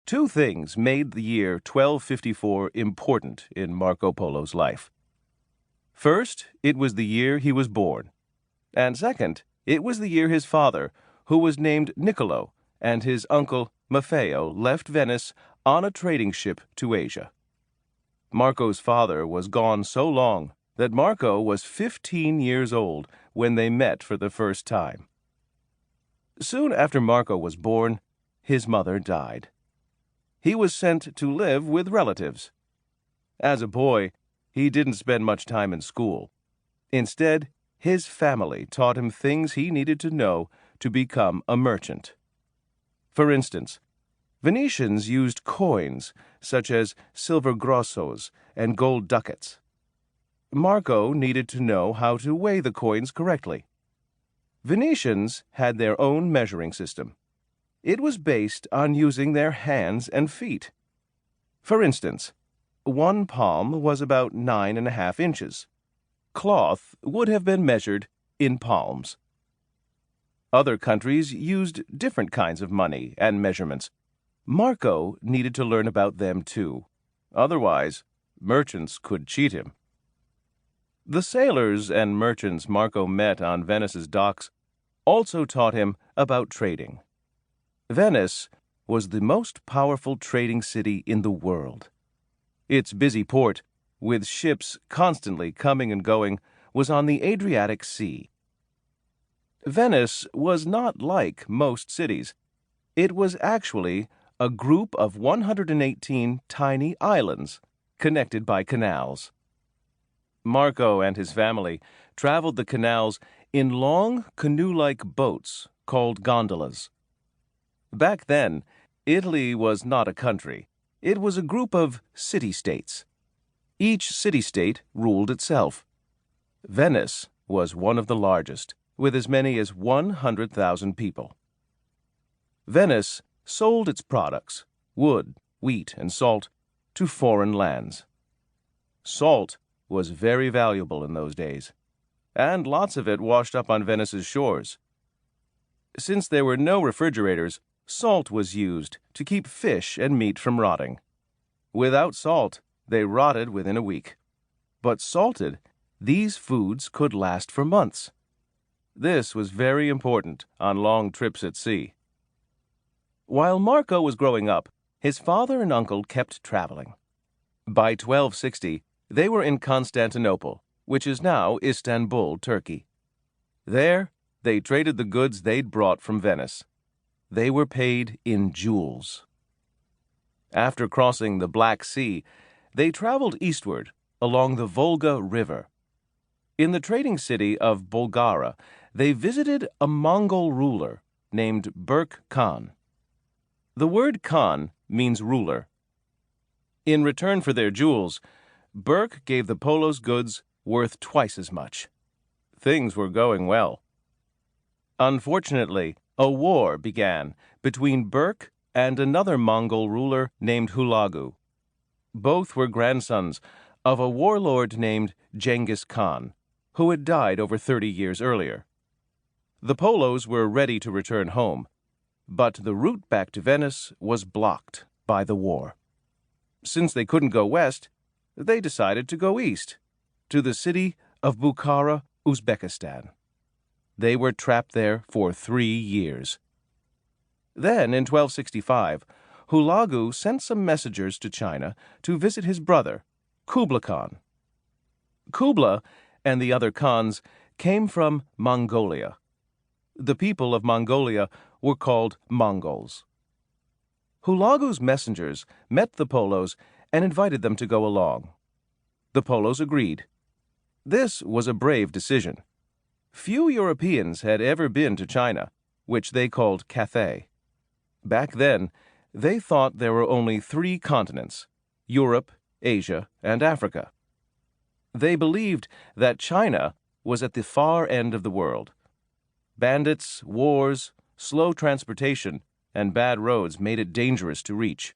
Two things made the year 1254 important in Marco Polo's life. First, it was the year he was born. And second, it was the year his father, who was named Niccolo, and his uncle Maffeo left Venice on a trading ship to Asia. Marco's father was gone so long that Marco was 15 years old when they met for the first time. Soon after Marco was born, his mother died. He was sent to live with relatives. As a boy, he didn't spend much time in school. Instead, his family taught him things he needed to know to become a merchant. For instance, Venetians used coins such as silver grossos and gold ducats. Marco needed to know how to weigh the coins correctly. Venetians had their own measuring system. It was based on using their hands and feet. For instance, one palm was about 9.5 inches. Cloth would have been measured in palms. Other countries used different kinds of money and measurements. Marco needed to learn about them too. Otherwise, merchants could cheat him. The sailors and merchants Marco met on Venice's docks also taught him about trading. Venice was the most powerful trading city in the world. Its busy port, with ships constantly coming and going, was on the Adriatic Sea. Venice was not like most cities. It was actually a group of 118 tiny islands connected by canals. Marco and his family traveled the canals in long canoe-like boats called gondolas. Back then, Italy was not a country. It was a group of city-states. Each city-state ruled itself. Venice was one of the largest, with as many as 100,000 people. Venice sold its products, wood, wheat, and salt, to foreign lands. Salt was very valuable in those days, and lots of it washed up on Venice's shores. Since there were no refrigerators, salt was used to keep fish and meat from rotting. Without salt, they rotted within a week. But salted, these foods could last for months. This was very important on long trips at sea. While Marco was growing up, his father and uncle kept traveling. By 1260, they were in Constantinople, which is now Istanbul, Turkey. There, they traded the goods they'd brought from Venice. They were paid in jewels. After crossing the Black Sea, they traveled eastward along the Volga River. In the trading city of Bulgara, they visited a Mongol ruler named Berk Khan. The word Khan means ruler. In return for their jewels, Berk gave the Polos goods worth twice as much. Things were going well. Unfortunately, a war began between Berk and another Mongol ruler named Hulagu. Both were grandsons of a warlord named Genghis Khan, who had died over 30 years earlier. The Polos were ready to return home, but the route back to Venice was blocked by the war. Since they couldn't go west, they decided to go east, to the city of Bukhara, Uzbekistan. They were trapped there for 3 years. Then, in 1265, Hulagu sent some messengers to China to visit his brother, Kublai Khan. Kublai and the other Khans came from Mongolia. The people of Mongolia were called Mongols. Hulagu's messengers met the Polos and invited them to go along. The Polos agreed. This was a brave decision. Few Europeans had ever been to China, which they called Cathay. Back then, they thought there were only 3 continents: Europe, Asia, and Africa. They believed that China was at the far end of the world. Bandits, wars, slow transportation, and bad roads made it dangerous to reach.